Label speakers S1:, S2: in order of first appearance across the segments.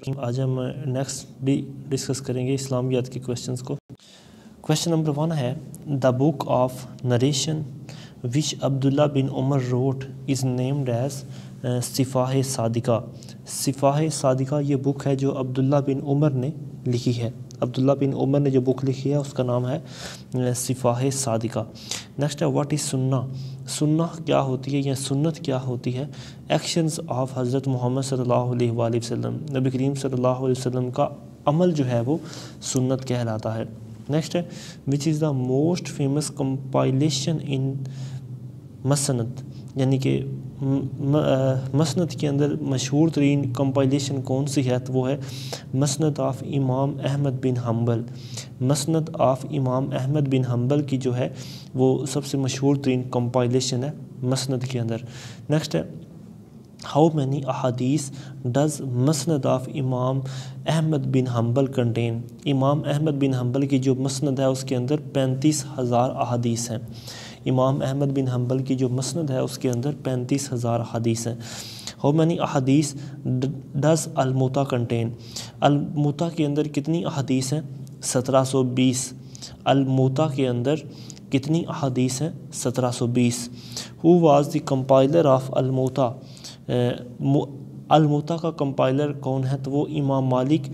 S1: آج ہم نیکسٹ بھی ڈسکس کریں گے اسلامیات کے کویشچنس کو۔ کویشچن نمبر 1 ہے the book of narration which Abdullah bin Umar wrote is named as Sahifa Sadiqa. Sahifa Sadiqa یہ بک ہے جو عبداللہ بن عمر نے لکھی ہے۔ عبداللہ بن عمر نے جو بک لکھی ہے اس کا نام ہے صفاح صادقہ۔ نیکسٹ ہے واٹ از سنہ۔ سنہ کیا ہوتی ہے یا سنت کیا ہوتی ہے؟ ایکشنز آف حضرت محمد صلی اللہ علیہ وآلہ وسلم، نبی کریم صلی اللہ علیہ وسلم کا عمل جو ہے وہ سنت کہلاتا ہے۔ نیکسٹ ہے وچ از دا موسٹ فیمس کمپائلیشن ان مسند، یعنی کہ مسند کے اندر مشہور ترین کمپائلیشن کون سی ہے؟ تو وہ ہے مسند آف امام احمد بن حنبل۔ مسند آف امام احمد بن حنبل کی جو ہے وہ سب سے مشہور ترین کمپائلیشن ہے مسند کے اندر۔ نیکسٹ ہے ہاؤ مینی احادیث ڈز مسند آف امام احمد بن حنبل کنٹین۔ امام احمد بن حنبل کی جو مسند ہے اس کے اندر 35,000 احادیث ہیں۔ امام احمد بن حنبل کی جو مسند ہے اس کے اندر 35,000 احادیث ہیں۔ ہاؤ مینی احادیث ڈز الموطا کنٹین۔ الموطا کے اندر کتنی احادیث ہیں؟ 1720۔ الموطا کے اندر کتنی احادیث ہیں؟ 1720۔ Who was the compiler of al Muwatta. Al Muwatta کا کمپائلر کون ہے؟ تو وہ امام مالک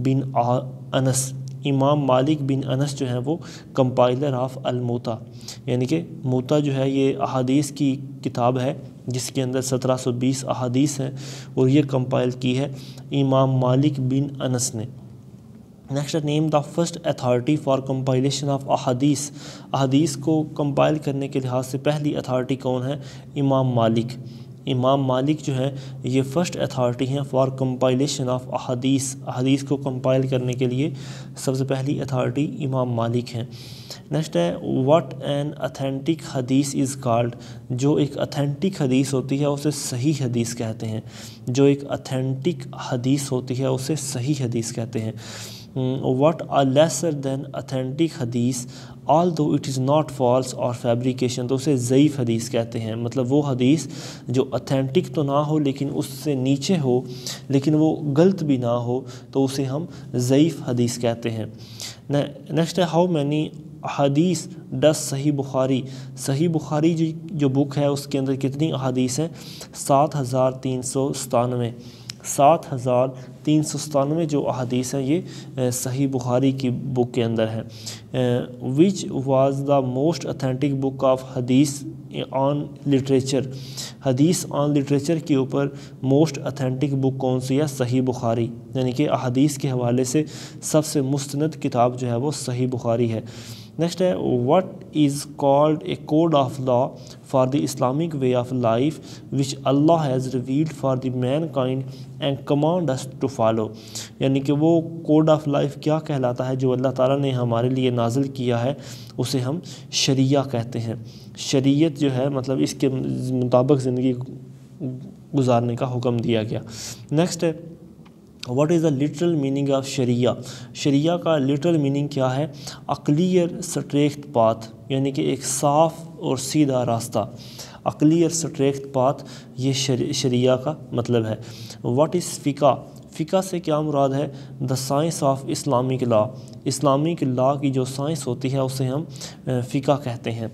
S1: بن انس۔ امام مالک بن انس جو ہیں وہ کمپائلر آف الموطا، یعنی کہ موطا جو ہے یہ احادیث کی کتاب ہے جس کے اندر 1720 احادیث ہیں اور یہ کمپائل کی ہے امام مالک بن انس نے۔ Next name the first authority for compilation of احادیث۔ احادیث کو کمپائل کرنے کے لحاظ سے پہلی اتھارٹی کون ہے؟ امام مالک۔ امام مالک جو ہے یہ فرسٹ اتھارٹی ہیں فار کمپائلیشن آف احادیث۔ احادیث کو کمپائل کرنے کے لیے سب سے پہلی اتھارٹی امام مالک ہیں۔ نیکسٹ ہے واٹ این اتھینٹک حدیث از کالڈ۔ جو ایک اتھینٹک حدیث ہوتی ہے اسے صحیح حدیث کہتے ہیں۔ جو ایک اتھینٹک حدیث ہوتی ہے اسے صحیح حدیث کہتے ہیں۔ What a lesser than authentic حدیث although it is not false اور فیبریکیشن، تو اسے ضعیف حدیث کہتے ہیں۔ مطلب وہ حدیث جو اتھینٹک تو نہ ہو لیکن اس سے نیچے ہو لیکن وہ غلط بھی نہ ہو تو اسے ہم ضعیف حدیث کہتے ہیں۔ نیکسٹ ہے ہاؤ مینی احادیث ڈز صحیح بخاری۔ صحیح بخاری جو بک ہے اس کے اندر کتنی احادیث ہیں؟ 7,397۔ 7,397 جو احادیث ہیں یہ صحیح بخاری کی بک کے اندر ہے۔ Which was the most authentic book of حدیث آن لٹریچر۔ حدیث آن لٹریچر کے اوپر موسٹ اتھینٹک بک کون سی ہے؟ صحیح بخاری، یعنی کہ احادیث کے حوالے سے سب سے مستند کتاب جو ہے وہ صحیح بخاری ہے۔ نیکسٹ ہے what is called a code of law for the Islamic way of life which Allah has revealed for the mankind and command us to follow. یعنی کہ وہ کوڈ آف لائف کیا کہلاتا ہے جو اللہ تعالیٰ نے ہمارے لیے نازل کیا ہے اسے ہم شریعہ کہتے ہیں۔ شریعت جو ہے مطلب اس کے مطابق زندگی گزارنے کا حکم دیا گیا۔ نیکسٹ ہے what is the literal meaning of Sharia. Sharia کا لٹرل میننگ کیا ہے؟ اے کلیئر اسٹریٹ پاتھ، یعنی کہ ایک صاف اور سیدھا راستہ۔ اے کلیئر اسٹریٹ پاتھ یہ شریعہ کا مطلب ہے۔ واٹ از فقہ۔ فقہ سے کیا مراد ہے؟ The science of Islamic law. Islamic law کی جو سائنس ہوتی ہے اسے ہم فقہ کہتے ہیں۔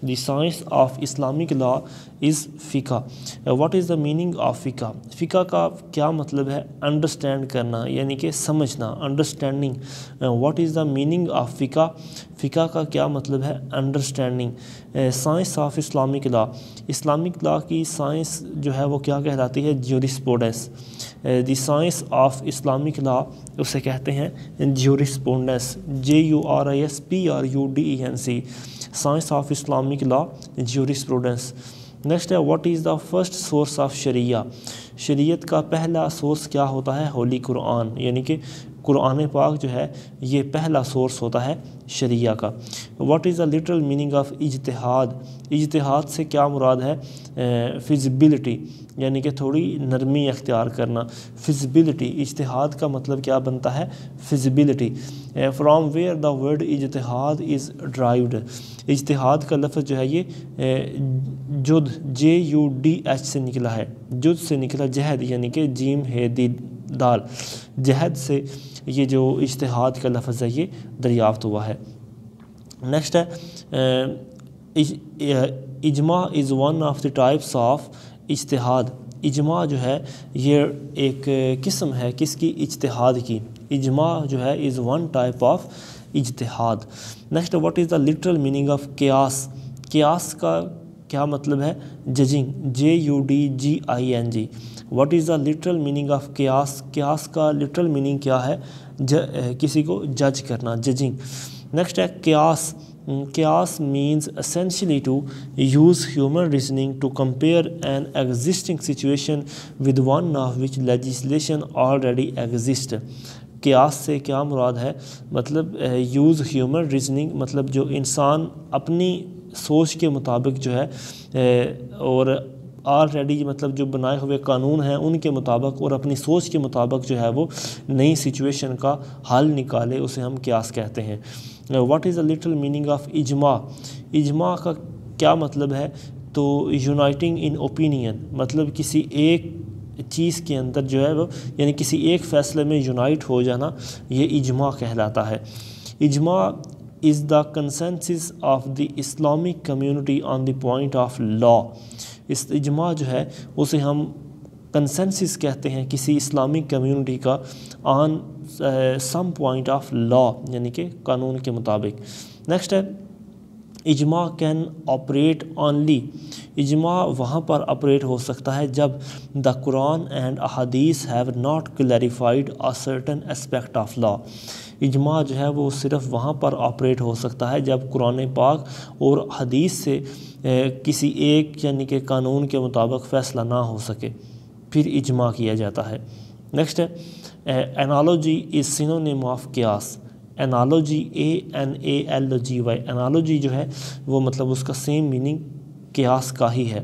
S1: دی سائنس آف اسلامک لا از فقہ۔ What is the meaning of fiqh. فقہ کا کیا مطلب ہے؟ انڈرسٹینڈ کرنا، یعنی کہ سمجھنا، understanding. What is the meaning of fiqh. فقہ کا کیا مطلب ہے؟ Understanding. Science of Islamic law. Islamic law کی سائنس جو ہے وہ کیا کہلاتی ہے؟ Jurisprudence. The science of Islamic law اسے کہتے ہیں jurisprudence. JURISPRUDENC۔ Science of Islamic law jurisprudence. Next ہے what is the first source of Sharia. شریعت کا پہلا سورس کیا ہوتا ہے؟ ہولی قرآن، یعنی کہ قرآن پاک جو ہے یہ پہلا سورس ہوتا ہے شریعہ کا۔ What is the literal meaning of اجتہاد۔ اجتہاد سے کیا مراد ہے؟ فیزیبلٹی، یعنی کہ تھوڑی نرمی اختیار کرنا۔ فیزیبلٹی، اجتہاد کا مطلب کیا بنتا ہے؟ Feasibility. From where the word اجتہاد از ڈرائیوڈ۔ اجتہاد کا لفظ جو ہے یہ جد JUDH سے نکلا ہے۔ جد سے نکلا، جہد یعنی کہ جیم ہے دال، جہد سے یہ جو اجتہاد کا لفظ ہے یہ دریافت ہوا ہے۔ نیکسٹ ہے اجماع is one of the types of اجتہاد۔ اجماع جو ہے یہ ایک قسم ہے کس کی؟ اجتہاد کی۔ اجماع جو ہے از ون ٹائپ آف اجتہاد۔ Next what is the literal meaning of قیاس؟ قیاس کا کیا مطلب ہے؟ Judging, JUDGING۔ What is the literal meaning of قیاس؟ قیاس کا لٹرل میننگ کیا ہے؟ کسی کو جج کرنا، ججنگ۔ نیکسٹ ہے قیاس۔ قیاس means essentially to use human reasoning to compare an existing situation with one of which legislation already exists۔ قیاس سے کیا مراد ہے؟ مطلب یوز ہیومن ریزننگ، مطلب جو انسان اپنی سوچ کے مطابق جو ہے اور آلریڈی مطلب جو بنائے ہوئے قانون ہیں ان کے مطابق اور اپنی سوچ کے مطابق جو ہے وہ نئی سچویشن کا حل نکالے، اسے ہم قیاس کہتے ہیں۔ What is the literal meaning of اجماع؟ اجماع کا کیا مطلب ہے؟ تو یونائٹنگ ان اوپینین، مطلب کسی ایک چیز کے اندر جو ہے وہ یعنی کسی ایک فیصلے میں یونائٹ ہو جانا، یہ اجماع کہلاتا ہے۔ اجماع is the consensus of the Islamic community on the point of law۔ اس اجماع جو ہے اسے ہم کنسنسس کہتے ہیں کسی اسلامک کمیونٹی کا آن سم پوائنٹ آف لا، یعنی کہ قانون کے مطابق۔ نیکسٹ ہے اجماع کین آپریٹ اونلی۔ اجماع وہاں پر آپریٹ ہو سکتا ہے جب دا قرآن اینڈ احادیث have not clarified a certain aspect of law. اجماع جو ہے وہ صرف وہاں پر آپریٹ ہو سکتا ہے جب قرآن پاک اور حدیث سے کسی ایک یعنی کہ قانون کے مطابق فیصلہ نہ ہو سکے، پھر اجماع کیا جاتا ہے۔ نیکسٹ ہے انالوجی از سینونیم آف قیاس۔ انالوجی ANALOGY، انالوجی جو ہے وہ مطلب اس کا سیم میننگ قیاس کا ہی ہے۔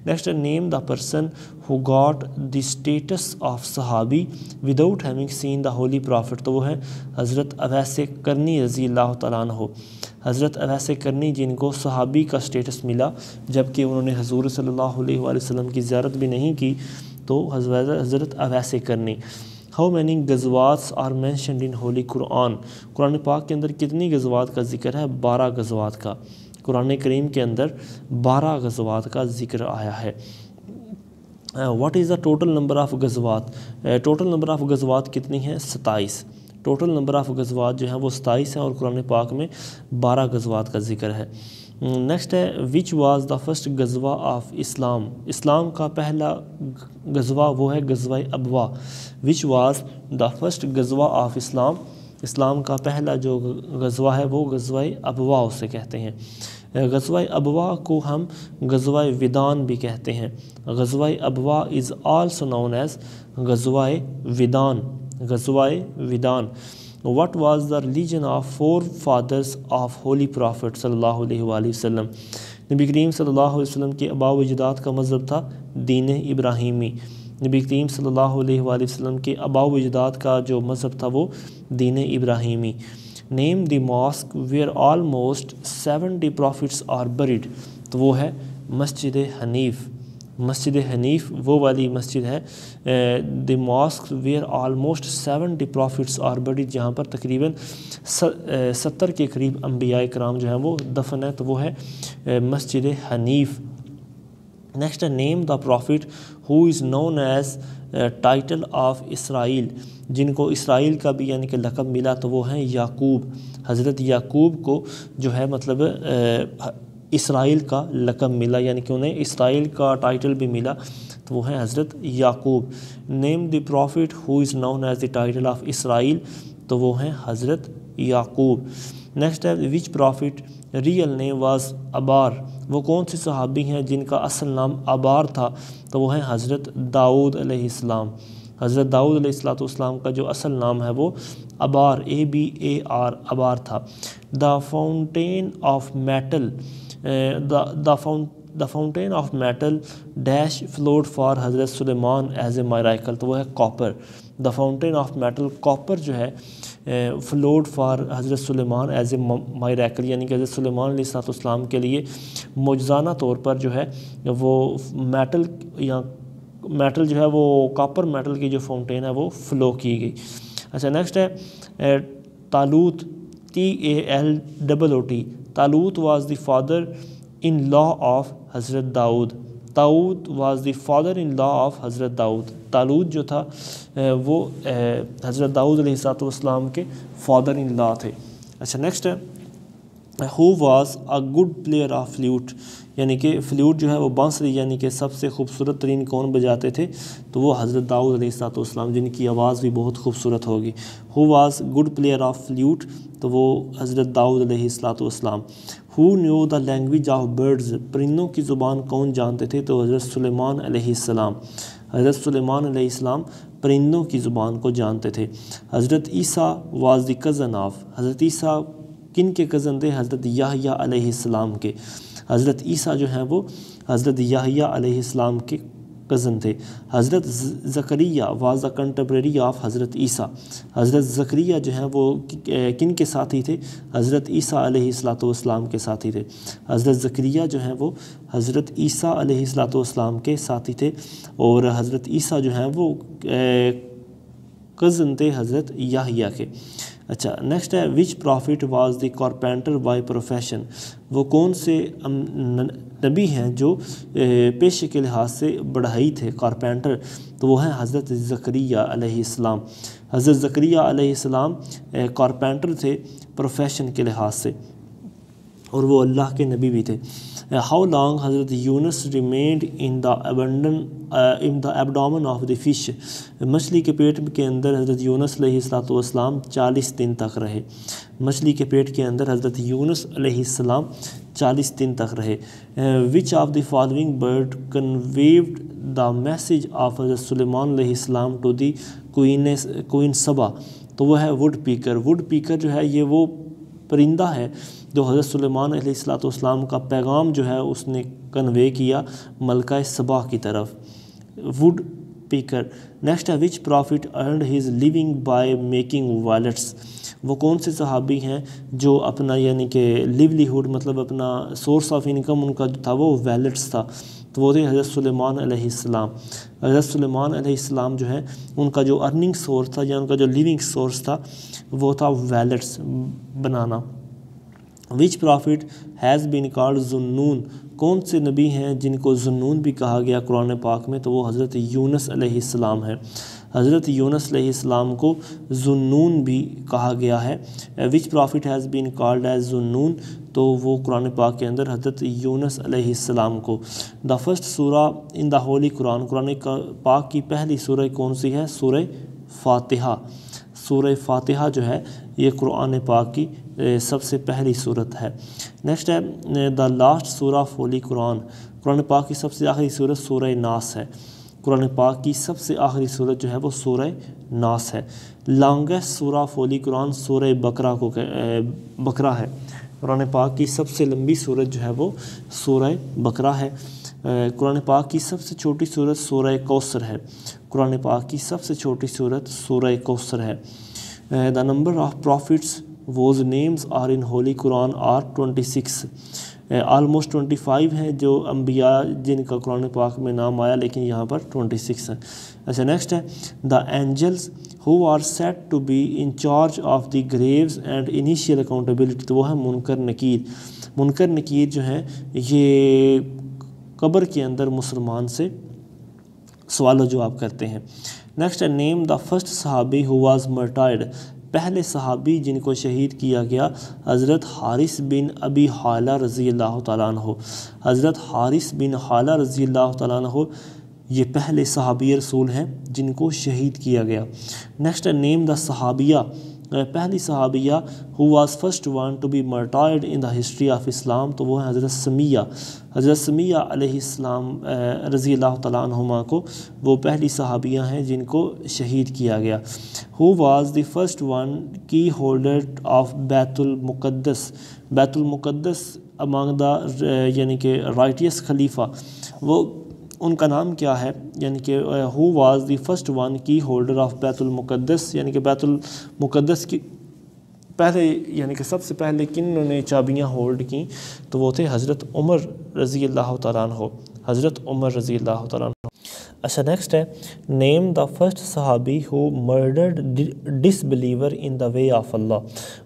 S1: Next name the person who got the status of sahabi without having seen the holy prophet, تو وہ ہے حضرت اویس کرنی رضی اللہ تعالیٰ عنہ۔ حضرت اویس کرنی جن کو صحابی کا اسٹیٹس ملا جبکہ انہوں نے حضور صلی اللہ علیہ وآلہ وسلم کی زیارت بھی نہیں کی، تو حضرت اویس کرنی۔ ہاؤ مینی غزوات are mentioned in holy Quran? Quran پاک کے اندر کتنی غزوات کا ذکر ہے؟ 12 غزوات کا۔ قرآن کریم کے اندر 12 غزوات کا ذکر آیا ہے۔ What is the total number of غزوات؟ ٹوٹل نمبر آف غزوات کتنی ہیں؟ 27۔ ٹوٹل نمبر آف غزوات جو ہیں وہ 27 ہیں اور قرآن پاک میں 12 غزوات کا ذکر ہے۔ نیکسٹ ہے وچ واز دا فرسٹ غزوہ آف اسلام؟ اسلام کا پہلا غزوہ وہ ہے غزوہ ابوا۔ وچ واز دا فرسٹ غزوہ آف اسلام؟ اسلام کا پہلا جو غزوہ ہے وہ غزوہ ابوا اسے کہتے ہیں۔ غزوہ ابوا کو ہم غزوہ ودان بھی کہتے ہیں۔ غزوہ ابوا از آلسو نون ایز غزوہ ودان۔ غزوہ Waddan. What was the religion of forefathers of holy prophet صلی اللہ علیہ وآلہ وسلم؟ نبی کریم صلی اللہ علیہ وسلم کے آباء و اجداد کا مذہب تھا دین ابراہیمی۔ نبی کریم صلی اللہ علیہ وآلہ وسلم کے آباء و اجداد کا جو مذہب تھا وہ دین ابراہیمی۔ Name the mosque where almost 70 prophets are buried, تو وہ ہے مسجد حنیف۔ مسجد حنیف وہ والی مسجد ہے the mosque where almost 70 prophets are buried, جہاں پر تقریباً 70 کے قریب انبیاء کرام جو ہیں وہ دفن ہے، تو وہ ہے مسجد حنیف۔ Next name the prophet who is known as title of Israel, جن کو اسرائیل کا بھی یعنی کہ لقب ملا تو وہ ہیں یعقوب۔ حضرت یعقوب کو جو ہے مطلب اسرائیل کا لقب ملا، یعنی کہ انہیں اسرائیل کا ٹائٹل بھی ملا، تو وہ ہیں حضرت Yaqub. Name the prophet who is known as the title of Israel, تو وہ ہیں حضرت یعقوب۔ نیکسٹ ہے which prophet real name was Abar? وہ کون سے صحابی ہیں جن کا اصل نام ابار تھا؟ تو وہ ہیں حضرت داؤد علیہ السلام۔ حضرت داؤد علیہ السلام کا جو اصل نام ہے وہ ابار ABAR ابار تھا۔ The fountain of metal the fountain of metal dash flowed for حضرت سلیمان ایز اے میریکل، تو وہ ہے copper. The fountain of metal copper جو ہے فلوڈ فار حضرت سلیمان ایز اے میریکل، یعنی کہ حضرت سلیمان علیہ السلام کے لیے معجزانہ طور پر جو ہے وہ میٹل یا میٹل جو ہے وہ کاپر میٹل کی جو فاؤنٹین ہے وہ فلو کی گئی. اچھا نیکسٹ ہے Talut TALOOT. Talut was the father in law of حضرت Dawood. Talut was the father in law of حضرت داؤد. طالوت جو تھا وہ حضرت داؤد علیہ السلام کے فادر ان لا تھے. اچھا نیکسٹ ہے who was a good player of flute. یعنی کہ فلیوٹ جو ہے وہ بانسری یعنی کہ سب سے خوبصورت ترین کون بجاتے تھے؟ تو وہ حضرت داؤد علیہ السلام، جن کی آواز بھی بہت خوبصورت ہوگی. Who was good player of flute, تو وہ حضرت داؤد علیہ السلام. Who knew the language of birds. پرندوں کی زبان کون جانتے تھے؟ تو حضرت سلیمان علیہ السلام. حضرت سلیمان علیہ السلام پرندوں کی زبان کو جانتے تھے. حضرت عیسیٰ واز دی کزن آف. حضرت عیسیٰ کن کے کزن تھے؟ حضرت یحییٰ علیہ السلام کے. حضرت عیسیٰ جو ہیں وہ حضرت یحییٰ علیہ السلام کے کزن تھے. حضرت زکریا واز دا کنٹمپریری آف حضرت عیسیٰ. حضرت زکریا جو ہیں وہ کن کے ساتھی تھے؟ حضرت عیسیٰ علیہ السلام کے ساتھی تھے. حضرت زکریا جو ہیں وہ حضرت عیسیٰ علیہ السلام کے ساتھی تھے، اور حضرت عیسیٰ جو ہیں وہ کزن تھے حضرت یحییٰ کے. اچھا نیکسٹ ہے which prophet was the carpenter by profession. وہ کون سے نبی ہیں جو پیشے کے لحاظ سے بڑھائی تھے، کارپینٹر؟ تو وہ ہیں حضرت زکریا علیہ السلام. حضرت زکریا علیہ السلام کارپینٹر تھے پروفیشن کے لحاظ سے، اور وہ اللہ کے نبی بھی تھے. ہاؤ لانگ حضرت Yunus remained in the abdomen of the fish. مچھلی کے پیٹ کے اندر حضرت یونس علیہ السلام 40 دن تک رہے. مچھلی کے پیٹ کے اندر حضرت یونس علیہ السلام 40 دن تک رہے. Which of the following bird conveyed the message of حضرت سلیمان علیہ السلام ٹو دی کوئن سبا. تو وہ ہے ووڈ پیکر. ووڈ پیکر جو ہے یہ وہ پرندہ ہے جو حضرت سلیمان علیہ السلام کا پیغام جو ہے اس نے کنوے کیا ملکہ سبا کی طرف. ووڈ پیکر. نیکسٹ ہے which prophet earned his living by making welts. وہ کون سے صحابی ہیں جو اپنا یعنی کہ لیولیہوڈ مطلب اپنا سورس آف انکم ان کا جو تھا وہ ویلٹس تھا؟ تو وہ تھے حضرت سلیمان علیہ السلام. حضرت سلیمان علیہ السلام جو ہے ان کا جو ارننگ سورس تھا یا ان کا جو لیونگ سورس تھا وہ تھا ویلٹس بنانا. Which prophet has been called Zunnun. کون سے نبی ہیں جن کو ذُنُّون بھی کہا گیا قرآن پاک میں؟ تو وہ حضرت یونس علیہ السلام ہے. حضرت یونس علیہ السلام کو ذُنُّون بھی کہا گیا ہے. Which prophet has been called as Zunnun. تو وہ قرآن پاک کے اندر حضرت یونس علیہ السلام کو. دا فرسٹ سورہ ان دا ہولی قرآن. قرآن پاک کی پہلی سورہ کون سی ہے؟ سورہ فاتحہ. سورہ فاتحہ جو ہے یہ قرآن پاک کی سب سے پہلی صورت ہے. نیکسٹ ہے دا لاسٹ سورہ آف ہولی قرآن. قرآن پاک کی سب سے آخری صورت سورہ ناس ہے. قرآن پاک کی سب سے آخری صورت جو ہے وہ سورہ ناس ہے. لانگیسٹ سورہ آف ہولی قرآن سورہ بقرہ ہے. قرآن پاک کی سب سے لمبی صورت جو ہے وہ سورہ بقرہ ہے. قرآن پاک کی سب سے چھوٹی صورت سورہ کوثر ہے. قرآن پاک کی سب سے چھوٹی صورت سورہ کوثر ہے. The number of prophets whose names are in holy Quran are 26. Almost 25 ہیں جو انبیاء جن کا قرآن پاک میں نام آیا، لیکن یہاں پر 26 ہیں. اچھا نیکسٹ ہے the angels who are set to be in charge of the graves and initial accountability. تو وہ ہے منکر نکیر. منکر نکیر جو ہیں یہ قبر کے اندر مسلمان سے سوال و جواب کرتے ہیں. نیکسٹ ہے نیم دا فرسٹ صحابی ہو واز مرٹائرڈ. پہلے صحابی جن کو شہید کیا گیا حضرت حارث بن ابی حالہ رضی اللہ تعالیٰ عنہ. حضرت حارث بن حالہ رضی اللہ تعالیٰ عنہ یہ پہلے صحابی رسول ہیں جن کو شہید کیا گیا. نیکسٹ ہے نیم دا صحابیہ. پہلی صحابیہ who was first one to be martyred in the history of Islam. تو وہ ہیں حضرت سمیہ. حضرت سمیہ علیہ السلام رضی اللہ تعالیٰ عنہما کو وہ پہلی صحابیہ ہیں جن کو شہید کیا گیا. ہو واز دی فرسٹ ون کی ہولڈر آف بیت المقدس. بیت المقدس امانگ دا یعنی کہ رائٹیس خلیفہ. وہ ان کا نام کیا ہے؟ یعنی کہ ہو واز دی فرسٹ ون کی ہولڈر آف بیت المقدس. یعنی کہ بیت المقدس کی پہلے یعنی کہ سب سے پہلے کنہوں نے چابیاں ہولڈ کیں؟ تو وہ تھے حضرت عمر رضی اللہ تعالیٰ عنہ. حضرت عمر رضی اللہ تعالیٰ عنہ. اچھا نیکسٹ ہے نیم دا فرسٹ صحابی who murdered disbeliever in the way of Allah.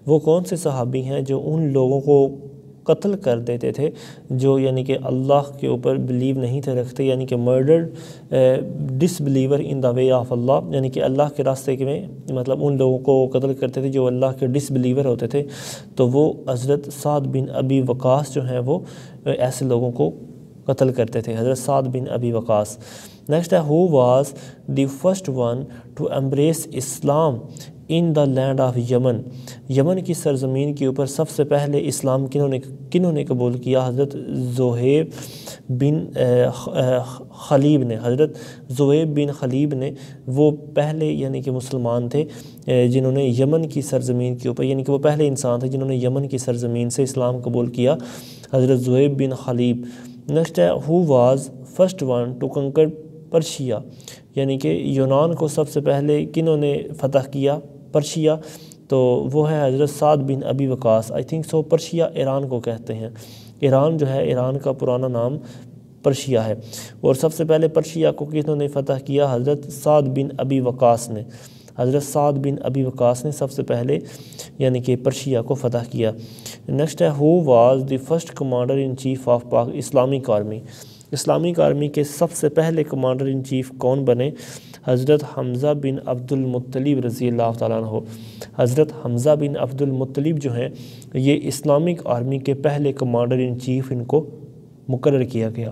S1: وہ کون سے صحابی ہیں جو ان لوگوں کو قتل کر دیتے تھے جو یعنی کہ اللہ کے اوپر بلیو نہیں تھے رکھتے, یعنی کہ murdered disbeliever in the way of Allah, یعنی کہ اللہ کے راستے میں مطلب ان لوگوں کو قتل کرتے تھے جو اللہ کے ڈس بلیور ہوتے تھے. تو وہ حضرت سعد بن ابی وقاص جو ہیں وہ ایسے لوگوں کو قتل کرتے تھے, حضرت Saad bin Abi Waqqas. Next ہے who was the first one to embrace Islam in the land of Yemen. Yemen کی سرزمین کے اوپر سب سے پہلے اسلام کنہوں نے قبول کیا؟ حضرت زہیب بن خلیب نے. حضرت زہیب بن خلیب نے وہ پہلے یعنی کہ مسلمان تھے جنہوں نے یمن کی سرزمین کے اوپر, یعنی کہ وہ پہلے انسان تھے جنہوں نے یمن کی سرزمین سے اسلام قبول کیا, حضرت زہیب بن خلیب. نیکسٹ ہے who was first one to conquer Persia, یعنی کہ یونان کو سب سے پہلے کنہوں نے فتح کیا؟ پرشیا. تو وہ ہے حضرت Saad bin Abi Waqqas. I think so Persia Iran کو کہتے ہیں, ایران جو ہے ایران کا پرانا نام پرشیا ہے, اور سب سے پہلے پرشیا کو کنہوں نے فتح کیا؟ حضرت سعد بن ابی وقاص نے. حضرت سعد بن ابی وقاص نے سب سے پہلے یعنی کہ پرشیا کو فتح کیا. نیکسٹ ہے who was the first commander in chief of Islamic army. Islamic army کے سب سے پہلے کمانڈر ان چیف کون بنے؟ حضرت حمزہ بن عبد المطلب رضی اللہ تعالیٰ عنہ. حضرت حمزہ بن عبد المطلب جو ہیں یہ اسلامک آرمی کے پہلے کمانڈر ان چیف ان کو مقرر کیا گیا.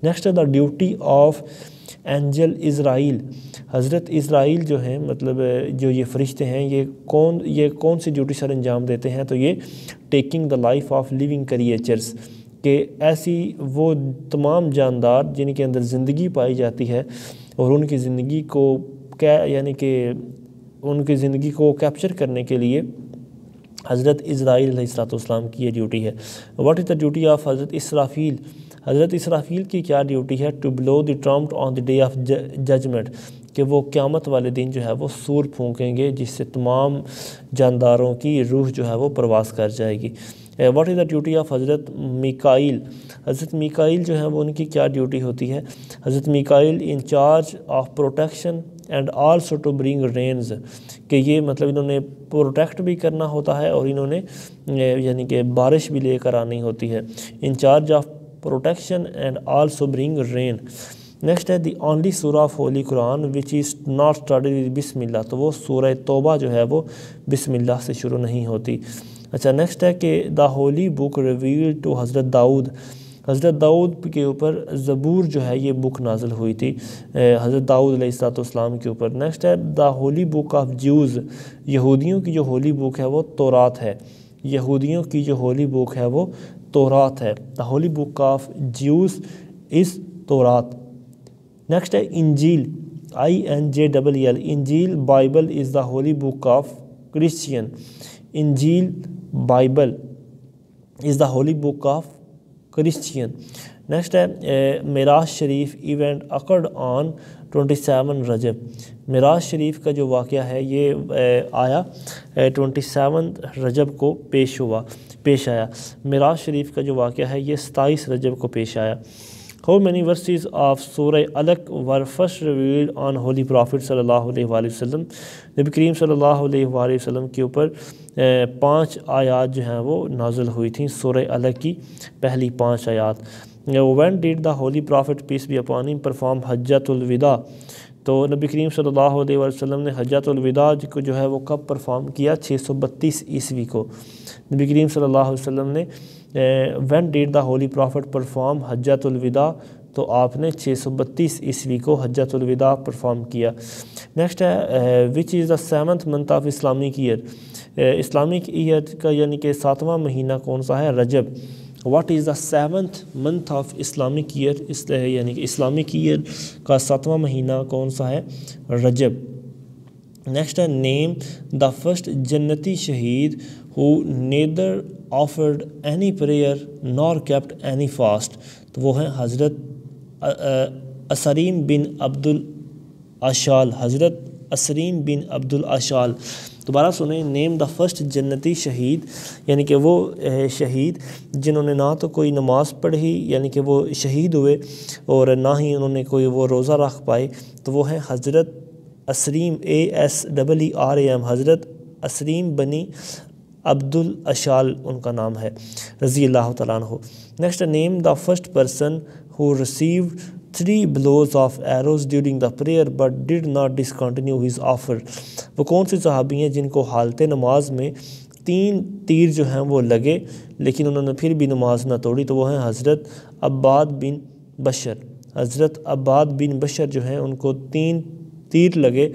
S1: نیکسٹ ہے دا ڈیوٹی آف اینجل اسرائیل. حضرت اسرائیل جو ہیں مطلب جو یہ فرشتے ہیں یہ کون سی ڈیوٹی سر انجام دیتے ہیں؟ تو یہ taking the life of living creatures, کہ ایسی وہ تمام جاندار جن کے اندر زندگی پائی جاتی ہے اور ان کی زندگی کو یعنی کہ ان کی زندگی کو کیپچر کرنے کے لیے حضرت اسرائیل علیہ السلام کی یہ ڈیوٹی ہے. What is the duty of Hazrat Israfil. Hazrat Israfil کی کیا ڈیوٹی ہے؟ To blow the trump on the day of judgment, کہ وہ قیامت والے دن جو ہے وہ سور پھونکیں گے جس سے تمام جانداروں کی روح جو ہے وہ پرواز کر جائے گی. What is the duty of حضرت میکائیل. حضرت میکائیل جو ہیں وہ ان کی کیا ڈیوٹی ہوتی ہے؟ Hazrat Mikail in charge of protection and also to bring rains, کہ یہ مطلب انہوں نے پروٹیکٹ بھی کرنا ہوتا ہے اور انہوں نے یعنی کہ بارش بھی لے کر آنی ہوتی ہے. In charge of protection and also bring rain. Next ہے the only surah of holy Quran which is not started بسم اللہ. تو وہ سورہ توبہ جو ہے وہ بسم اللہ سے شروع نہیں ہوتی. اچھا نیکسٹ ہے کہ دا ہولی بک ریویل ٹو حضرت داؤد. حضرت داؤد کے اوپر زبور جو ہے یہ بک نازل ہوئی تھی حضرت داؤد علیہ السلام کے اوپر. نیکسٹ ہے the holy book of Jews. یہودیوں کی جو ہولی بک ہے وہ تورات ہے. یہودیوں کی جو ہولی بک ہے وہ تورات ہے. The holy book of Jews is Tawrat. Next ہے Injil INJEL. Injil Bible is the holy book of Christian. Injil Bible is the holy book of Christian. Next ہے معراج شریف ایونٹ اکرڈ آن 27 رجب. معراج شریف کا جو واقعہ ہے یہ آیا 27 رجب کو پیش آیا. معراج شریف کا جو واقعہ ہے یہ 27 رجب کو پیش آیا. How many verses of سورہ علق were first revealed on Holy Prophet صلی اللہ علیہ وآلہ وسلم. نبی کریم صلی اللہ علیہ وآلہ وسلم کے اوپر 5 آیات جو ہیں وہ نازل ہوئی تھیں, سورہ علق کی پہلی 5 آیات. When did the Holy Prophet peace be upon him perform حجۃ الوداع. تو نبی کریم صلی اللہ علیہ وآلہ وسلم نے حجۃ الوداع کو جو ہے وہ کب پرفارم کیا؟ 632 عیسوی کو. نبی کریم صلی اللہ علیہ وسلم نے when did the Holy Prophet perform حجۃ الوداع, تو آپ نے 632 عیسوی کو حجۃ الوداع پرفارم کیا. نیکسٹ ہے which is the 7th month of Islamic year. Islamic year کا یعنی کہ 7واں مہینہ کون سا ہے؟ Rajab. What is the 7th month of Islamic year. یعنی کہ اسلامک ایئر کا 7واں مہینہ کون سا ہے؟ رجب. نیکسٹ ہے نیم دا فرسٹ جنتی شہید who neither offered any prayer nor kept any fast. تو وہ ہیں حضرت اسریم بن عبد الاشال. حضرت اسریم بن عبد الاشال. دوبارہ سنیں. نیم دا فرسٹ جنتی شہید، یعنی کہ وہ شہید جنہوں نے نہ تو کوئی نماز پڑھی یعنی کہ وہ شہید ہوئے اور نہ ہی انہوں نے کوئی وہ روزہ رکھ پائے، تو وہ ہیں حضرت اسریم ASEERAM، حضرت اسریم بنی عبد الاشال ان کا نام ہے رضی اللہ تعالیٰ عنہ. Next name the first person who received 3 blows of arrows during the prayer but did not discontinue his offer. وہ کون سی صحابی ہیں جن کو حالت نماز میں 3 تیر جو ہیں وہ لگے لیکن انہوں نے پھر بھی نماز نہ توڑی؟ تو وہ ہیں حضرت عباد بن بشر. حضرت عباد بن بشر جو ہیں ان کو 3 تیر لگے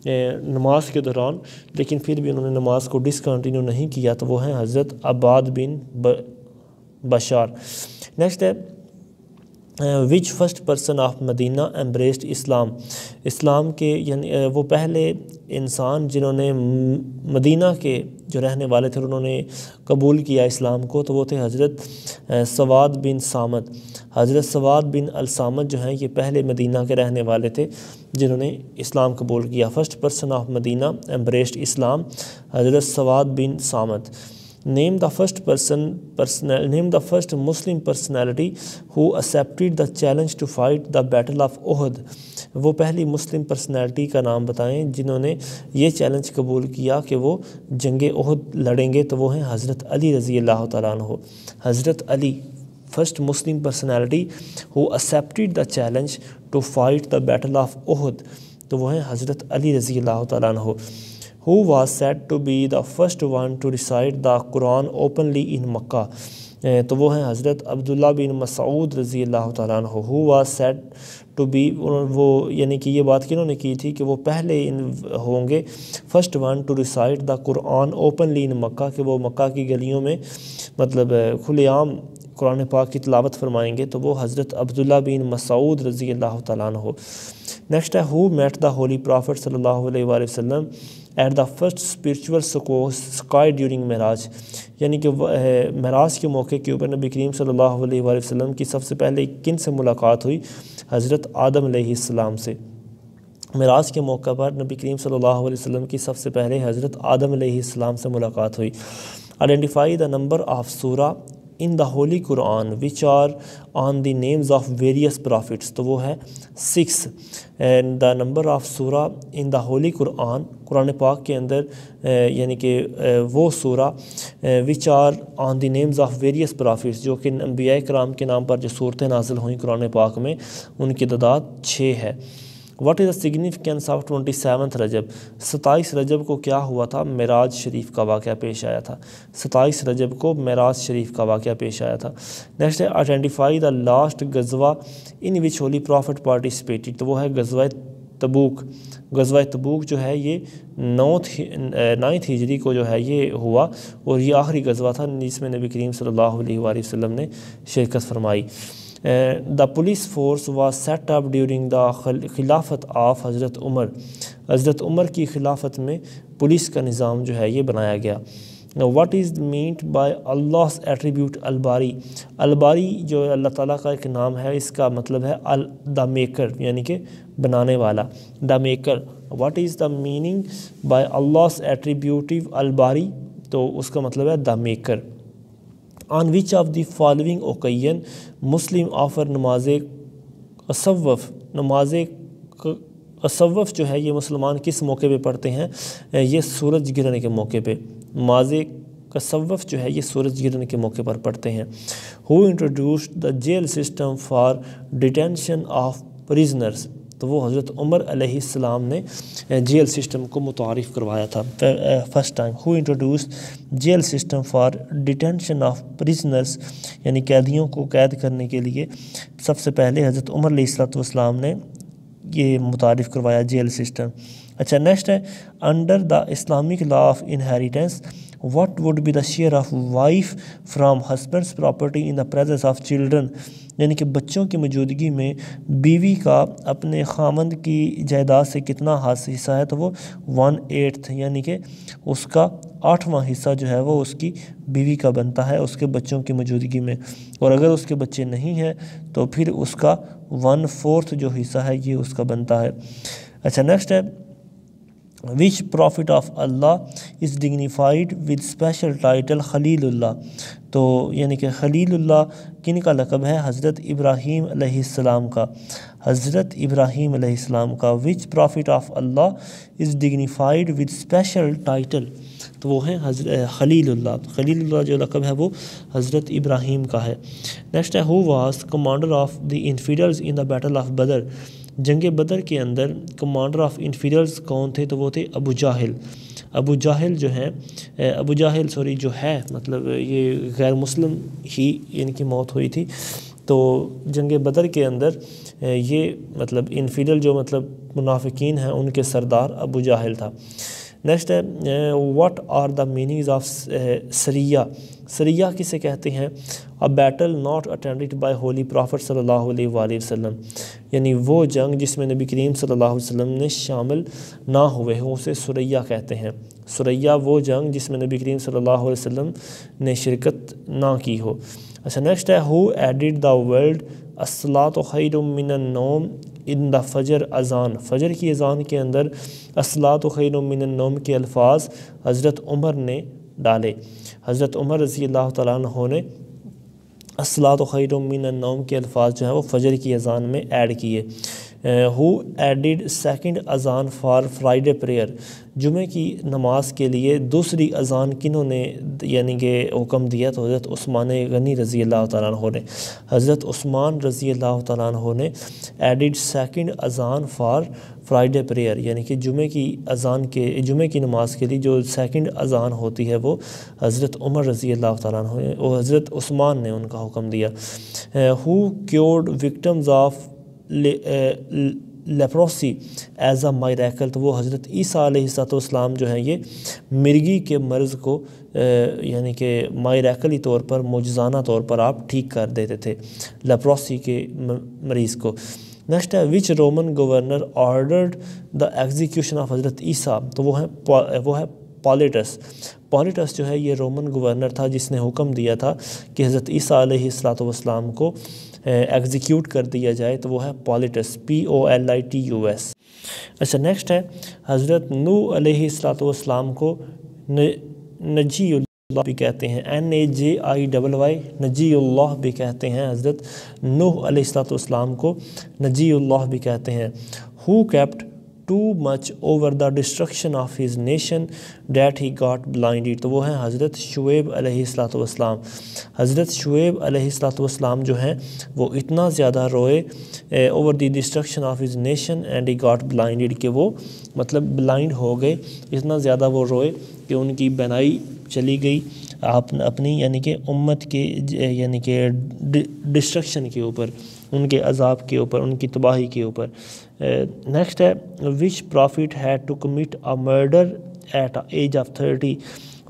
S1: نماز کے دوران لیکن پھر بھی انہوں نے نماز کو ڈسکنٹینیو نہیں کیا، تو وہ ہیں حضرت عباد بن بشار. نیکسٹ ہے وچ فرسٹ پرسن آف مدینہ ایمبریسڈ اسلام. اسلام کے یعنی وہ پہلے انسان جنہوں نے مدینہ کے جو رہنے والے تھے انہوں نے قبول کیا اسلام کو، تو وہ تھے حضرت سواد بن صامت. حضرت سواد بن الصامت جو ہیں یہ پہلے مدینہ کے رہنے والے تھے جنہوں نے اسلام قبول کیا. فرسٹ پرسن آف مدینہ ایمبریسڈ اسلام حضرت سواد بن صامت. Name the first Muslim personality who accepted the challenge to fight the battle of Uhud. وہ پہلی مسلم پرسنالٹی کا نام بتائیں جنہوں نے یہ چیلنج قبول کیا کہ وہ جنگ احد لڑیں گے، تو وہ ہیں حضرت علی رضی اللہ تعالیٰ عنہ. حضرت Ali first Muslim personality who accepted the challenge to fight the battle of Uhud، تو وہ ہیں حضرت علی رضی اللہ تعالیٰ عنہ. Who was said to be the first one to recite the Quran openly in Makkah. تو وہ ہیں حضرت عبداللہ بن مسعود رضی اللہ تعالیٰ عنہ. Who was said to be، وہ یعنی کہ یہ بات کنہوں نے کی تھی کہ وہ پہلے ہوں گے first one to recite the Quran openly in Makkah، کہ وہ مکہ کی گلیوں میں مطلب کھلے عام قرآن پاک کی تلاوت فرمائیں گے، تو وہ حضرت عبداللہ بن مسعود رضی اللہ تعالیٰ عنہ. نیکسٹ ہے who met the holy prophet صلی اللہ علیہ وآلہ وسلم at the first spiritual sky during معراج. یعنی کہ معراج کے موقع کے اوپر نبی کریم صلی اللہ علیہ وآلہ وسلم کی سب سے پہلے کن سے ملاقات ہوئی؟ حضرت آدم علیہ السلام سے. معراج کے موقع پر نبی کریم صلی اللہ علیہ وسلم کی سب سے پہلے حضرت آدم علیہ السلام سے ملاقات ہوئی. Identify the number of surah in the Holy Quran which are on the names of various prophets. تو وہ ہے 6. and the number of surah in the Holy Quran، قرآن پاک کے اندر یعنی کہ وہ سورہ which are on the names of various prophets، جو کہ انبیاء کرام کے نام پر جو صورتیں نازل ہوئیں قرآن پاک میں، ان کی تعداد 6 ہے. What is the significance of 27th رجب؟ 27 رجب کو کیا ہوا تھا؟ معراج شریف کا واقعہ پیش آیا تھا. 27 رجب کو معراج شریف کا واقعہ پیش آیا تھا. نیکسٹ ہے آئیڈینٹیفائی دا لاسٹ غزوہ ان وچ ہولی پروفٹ پارٹیسپیٹڈ. تو وہ ہے غزوہ تبوک. غزوہ تبوک جو ہے یہ 9 ہجری کو جو ہے یہ ہوا اور یہ آخری غزوہ تھا جس میں نبی کریم صلی اللہ علیہ وآلہ وسلم نے شرکت فرمائی. The police force was set up during the خلافت of حضرت عمر. حضرت عمر کی خلافت میں پولیس کا نظام جو ہے یہ بنایا گیا. What is meant by Allah's attribute الباری؟ الباری جو اللہ تعالیٰ کا ایک نام ہے، اس کا مطلب ہے the maker، یعنی کہ بنانے والا. the maker. What is the meaning by Allah's attribute الباری؟ تو اس کا مطلب ہے the maker. On which of the following occasion Muslim offer نماز تصوف؟ نماز تصوف جو ہے یہ مسلمان کس موقع پہ پڑھتے ہیں؟ یہ سورج گرنے کے موقع پہ. نماز تصوف جو ہے یہ سورج گرنے کے موقع پر پڑھتے ہیں. Who introduced the jail system for detention of prisoners؟ تو وہ حضرت عمر علیہ السلام نے جیل سسٹم کو متعارف کروایا تھا first time. Who introduced jail system for detention of prisoners؟ یعنی قیدیوں کو قید کرنے کے لیے سب سے پہلے حضرت عمر علیہ السلام نے یہ متعارف کروایا جیل سسٹم. اچھا نیکسٹ ہے under the Islamic law of inheritance what would be the share of wife from husband's property in the presence of children؟ یعنی کہ بچوں کی موجودگی میں بیوی کا اپنے خامند کی جائیداد سے کتنا حصہ ہے؟ تو وہ 1/8، یعنی کہ اس کا 8واں حصہ جو ہے وہ اس کی بیوی کا بنتا ہے اس کے بچوں کی موجودگی میں، اور اگر اس کے بچے نہیں ہیں تو پھر اس کا 1/4 جو حصہ ہے یہ اس کا بنتا ہے. اچھا نیکسٹ ہے which prophet of Allah is dignified with special title خلیل اللہ. تو یعنی کہ خلیل اللہ کن کا لقب ہے؟ حضرت ابراہیم علیہ السلام کا. حضرت ابراہیم علیہ السلام کا. which prophet of Allah is dignified with special title. تو وہ ہے خلیل اللہ. خلیل اللہ جو لقب ہے وہ حضرت ابراہیم کا ہے. نیکسٹ ہے who was commander of the infidels in the battle of بدر. جنگ بدر کے اندر کمانڈر آف انفیڈرز کون تھے؟ تو وہ تھے ابو جاہل. ابو جاہل جو ہے مطلب یہ غیر مسلم ہی ان کی موت ہوئی تھی. تو جنگ بدر کے اندر یہ مطلب انفیڈل جو مطلب منافقین ہیں ان کے سردار ابو جاہل تھا. نیکسٹ ہے what are the meanings of سریہ. سریہ کسے کہتے ہیں؟ a battle not attended by holy prophet صلی اللہ علیہ وآلہ وسلم. یعنی وہ جنگ جس میں نبی کریم صلی اللہ علیہ وسلم نے شامل نہ ہوئے ہوں اسے سریہ کہتے ہیں. سریہ وہ جنگ جس میں نبی کریم صلی اللہ علیہ وسلم نے شرکت نہ کی ہو. اچھا نیکسٹ ہے who added the word الصلاۃ خیر من النوم ان دا فجر اذان. فجر کی اذان کے اندر الصلاۃ خیر من النوم کے الفاظ حضرت عمر نے ڈالے. حضرت عمر رضی اللہ تعالیٰ عنہ نے الصلاۃ خیر من النوم کے الفاظ جو ہیں وہ فجر کی اذان میں ایڈ کیے. who added second اذان فار فرائیڈے پریئر. جمعہ کی نماز کے لیے دوسری اذان کنہوں نے یعنی کہ حکم دیا؟ تو حضرت عثمان غنی رضی اللہ تعالیٰ عنہ نے. حضرت عثمان رضی اللہ تعالیٰ عنہ نے ایڈڈ سیکنڈ اذان فار فرائیڈے پریئر. یعنی کہ جمعہ کی نماز کے لیے جو سیکنڈ اذان ہوتی ہے وہ حضرت عمر رضی اللہ تعالیٰ عنہ نے اور حضرت عثمان نے ان کا حکم دیا. who cured victims of leprosy as a miracle. تو وہ حضرت عیسیٰ علیہ السلام جو ہیں یہ مرگی کے مرض کو یعنی کہ مائریکلی طور پر معجزانہ طور پر آپ ٹھیک کر دیتے تھے لیپروسی کے مریض کو. نیکسٹ ہے which Roman governor ordered the execution of حضرت عیسیٰ. تو وہ ہے پالیٹس. پالیٹس جو ہے یہ رومن گورنر تھا جس نے حکم دیا تھا کہ حضرت عیسیٰ علیہ السلام کو ایگزیکیوٹ کر دیا جائے. تو وہ ہے پالیٹس POLITUS. اچھا نیکسٹ ہے حضرت نوح علیہ السلام کو نجی اللہ بھی کہتے ہیں. NAJIY نجی اللہ بھی کہتے ہیں. حضرت نوح علیہ السلام کو نجی اللہ بھی کہتے ہیں. who kept too much over the destruction of his nation that he got blinded. تو وہ ہیں حضرت شعیب علیہ السلام. حضرت شعیب علیہ السلام جو ہیں وہ اتنا زیادہ روئے over the destruction of his nation and he got blinded کہ وہ مطلب بلائنڈ ہو گئے. اتنا زیادہ وہ روئے کہ ان کی بینائی چلی گئی اپنی یعنی کہ امت کے یعنی کہ ڈسٹرکشن کے اوپر، ان کے عذاب کے اوپر، ان کی تباہی کے اوپر. نیکسٹ ہے which prophet had to commit a murder at age of 30.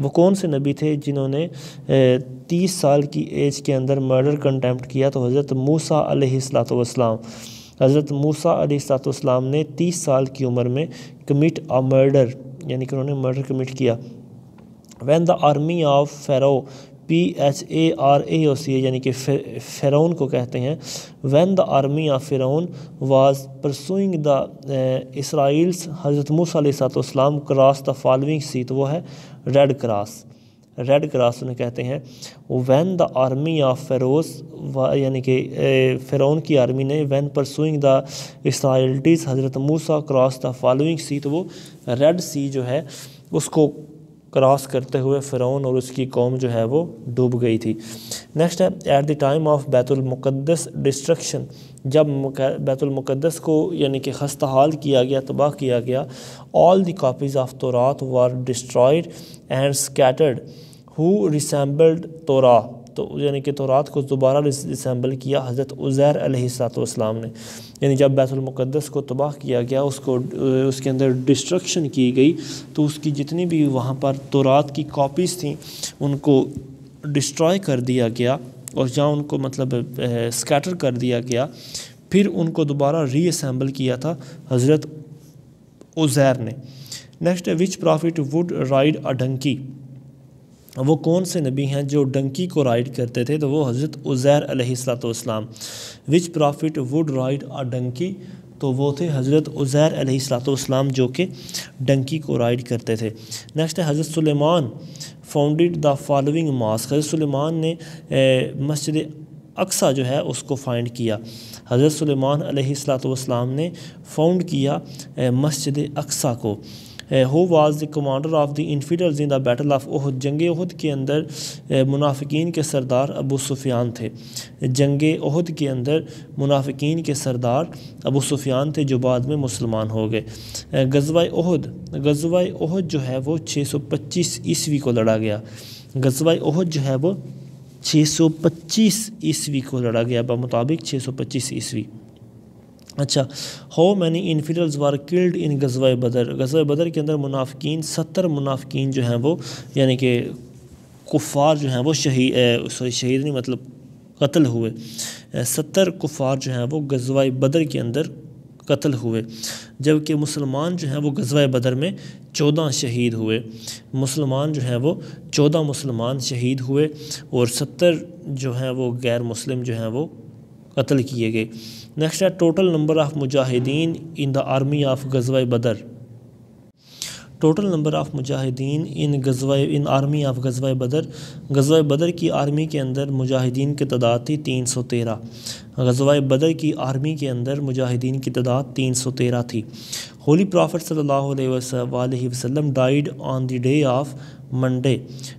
S1: وہ کون سے نبی تھے جنہوں نے 30 سال کی ایج کے اندر مرڈر کنٹیمپٹ کیا؟ تو حضرت موسیٰ علیہ السلام. حضرت موسیٰ علیہ السلام نے 30 سال کی عمر میں کمٹ اے مرڈر یعنی کہ انہوں نے مرڈر کمٹ کیا. when the army of Pharaoh PHARAOC یعنی کہ فرعون کو کہتے ہیں. when the army of Pharaoh was pursuing the Israelites حضرت موسیٰ علیہ السلام crossed the following sea. تو وہ ہے ریڈ کراس انہیں کہتے ہیں. when the army of Pharaoh یعنی کہ فرعون کی آرمی نے when pursuing the Israelites حضرت موسیٰ crossed the following sea. تو وہ ریڈ سی جو ہے اس کو کراس کرتے ہوئے فرعون اور اس کی قوم جو ہے وہ ڈوب گئی تھی. نیکسٹ ہے ایٹ دی ٹائم آف بیت المقدس ڈسٹرکشن. جب بیت المقدس کو یعنی کہ خستہ حال کیا گیا، تباہ کیا گیا. آل دی کاپیز آف تورات وار ڈسٹرائڈ اینڈ اسکیٹرڈ ہو ریسیمبلڈ تورا. تو یعنی کہ تورات کو دوبارہ ریسیمبل کیا حضرت عزیر علیہ السلام نے. یعنی جب بیت المقدس کو تباہ کیا گیا، اس کے اندر ڈسٹرکشن کی گئی، تو اس کی جتنی بھی وہاں پر تورات کی کاپیز تھیں ان کو ڈسٹرائے کر دیا گیا اور جہاں ان کو مطلب اسکیٹر کر دیا گیا. پھر ان کو دوبارہ ری اسیمبل کیا تھا حضرت عزیر نے. Next which prophet would ride a donkey. وہ کون سے نبی ہیں جو ڈنکی کو رائڈ کرتے تھے؟ تو وہ حضرت عزیر علیہ السلام. وچ prophet would ride a donkey تو وہ تھے حضرت عزیر علیہ السلام جو کہ ڈنکی کو رائڈ کرتے تھے۔ نیکسٹ ہے حضرت سلیمان فاؤنڈیڈ دا فالوئنگ ماسک، حضرت سلیمان نے مسجد اقصیٰ جو ہے اس کو فائنڈ کیا۔ حضرت سلیمان علیہ السلام نے فاؤنڈ کیا مسجد اقصیٰ کو۔ Who was the commander of the infidels in the battle of Uhud, جنگ احد کے اندر منافقین کے سردار ابو سفیان تھے۔ جنگ احد کے اندر منافقین کے سردار ابو سفیان تھے جو بعد میں مسلمان ہو گئے۔ غزوہ احد جو ہے وہ 625 عیسوی کو لڑا گیا۔ غزوہ احد جو ہے وہ 625 عیسوی کو لڑا گیا، بمطابق 625 عیسوی۔ اچھا، how many infidels were killed in غزوہ بدر، غزوہ بدر کے اندر منافقین 70 منافقین جو ہیں وہ یعنی کہ کفار جو ہیں وہ شہید نہیں مطلب قتل ہوئے، 70 کفار جو ہیں وہ غزوہ بدر کے اندر قتل ہوئے، جبکہ مسلمان جو ہیں وہ غزوہ بدر میں 14 شہید ہوئے۔ مسلمان جو ہیں وہ 14 مسلمان شہید ہوئے اور 70 جو ہیں وہ غیر مسلم جو ہیں وہ قتل کیے گئے۔ نیکسٹ ہے ٹوٹل نمبر آف مجاہدین ان دا آرمی آف غزوہ بدر، ٹوٹل نمبر آف مجاہدین ان آرمی آف غزوہ بدر، غزوہ بدر کی آرمی کے اندر مجاہدین کی تعداد تھی 313۔ غزوہ بدر کی آرمی کے اندر مجاہدین کی تعداد 313 تھی۔ ہولی پرافٹ صلی اللہ علیہ وسلم died on the day of Monday,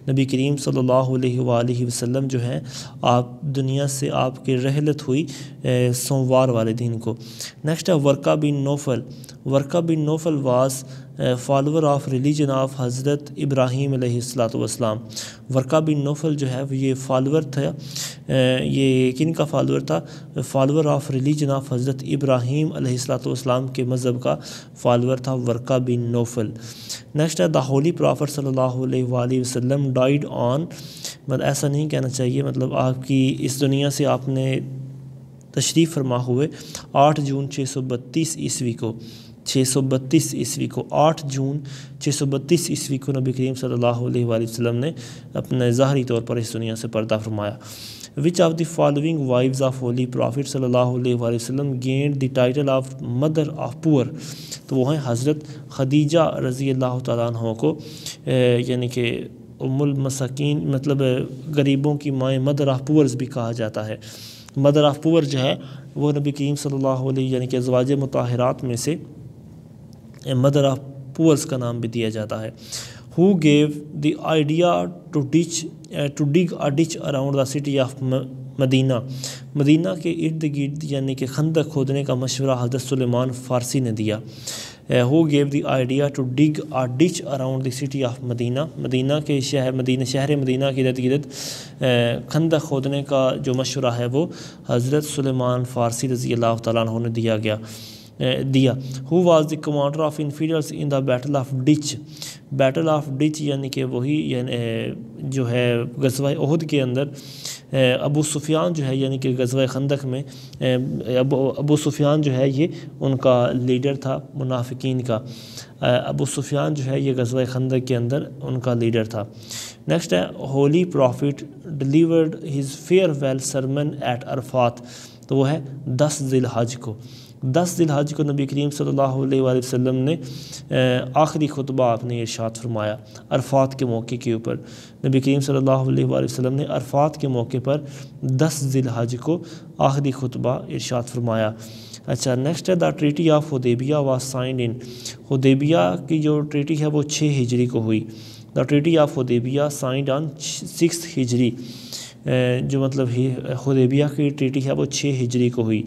S1: نبی کریم صلی اللہ علیہ وسلم جو ہیں آپ دنیا سے آپ کی رحلت ہوئی سوموار والے دن کو۔ نیکسٹ ہے Waraqa bin Nawfal, Waraqa bin Nawfal was follower of religion of حضرت ابراہیم علیہ السلام۔ ورقہ بن نوفل جو ہے یہ فالور تھا، یہ کن کا فالور تھا؟ فالور آف ریلیجن آف حضرت ابراہیم علیہ السلام کے مذہب کا فالور تھا ورقہ بن نوفل۔ نیکسٹ ہے دا ہولی پرافٹ صلی اللہ علیہ وسلم ڈائیڈ آن، مطلب ایسا نہیں کہنا چاہیے، مطلب آپ کی اس دنیا سے آپ نے تشریف فرما ہوئے 8 جون 632 عیسوی کو، 632 عیسوی کو 8 جون 632 عیسوی کو نبی کریم صلی اللہ علیہ وسلم نے اپنے ظاہری طور پر اس دنیا سے پردہ فرمایا۔ Which of the following wives of holy prophet صلی اللہ علیہ وسلم gained the title of mother of poor, تو وہ ہیں حضرت خدیجہ رضی اللہ تعالیٰ عنہ کو یعنی کہ ام المساکین مطلب غریبوں کی مائیں، مدر آف پورز بھی کہا جاتا ہے۔ مدر آف پور جو ہے وہ نبی کریم صلی اللہ علیہ یعنی کہ ازواج مطہرات میں سے مدر آف پورز کا نام بھی دیا جاتا ہے۔ Who gave the idea to dig a ditch around the city of مدینہ، مدینہ کے ارد گرد یعنی کہ خندق کھودنے کا مشورہ حضرت سلیمان فارسی نے دیا۔ Who gave the idea to dig a ditch around the city of مدینہ، مدینہ کے شہر مدینہ کے ارد گرد خندق کھودنے کا جو مشورہ ہے وہ حضرت سلیمان فارسی رضی اللہ تعالیٰ عنہ نے دیا۔ Who was the commander of infidels in the battle of ditch، battle of Dutch یعنی کہ وہی جو ہے غزوہ احد کے اندر ابو سفیان جو ہے یعنی کہ غزوہ خندق میں ابو سفیان جو ہے یہ ان کا لیڈر تھا منافقین کا، ابو سفیان جو ہے یہ غزوہ خندق کے اندر ان کا لیڈر تھا۔ نیکسٹ ہے holy prophet delivered his farewell sermon at Arafat, تو وہ ہے 10 ذی الحج کو، 10 ذی الحج کو نبی کریم صلی اللہ علیہ وسلم نے آخری خطبہ آپ نے ارشاد فرمایا عرفات کے موقع کے اوپر۔ نبی کریم صلی اللہ علیہ وسلم نے عرفات کے موقع پر 10 ذی الحج کو آخری خطبہ ارشاد فرمایا۔ اچھا، نیکسٹ ہے the treaty of Hudaybiyyah was signed in, Hudaybiyyah کی جو ٹریٹی ہے وہ 6 ہجری کو ہوئی۔ The treaty of Hudaybiyyah signed on 6 ہجری، جو مطلب حدیبیہ کی ٹریٹی ہے وہ 6 ہجری کو ہوئی۔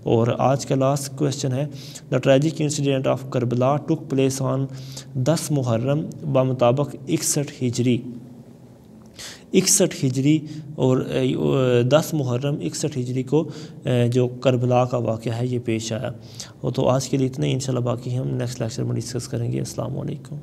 S1: اور آج کا لاسٹ کویسچن ہے the tragic incident of Karbala took place on 10 Muharram بمطابق 61 ہجری، 61 ہجری اور 10 محرم 61 ہجری کو جو کربلا کا واقعہ ہے یہ پیش آیا۔ تو آج کے لیے اتنے، انشاءاللہ باقی ہم نیکسٹ لیکچر میں ڈسکس کریں گے۔ السلام علیکم۔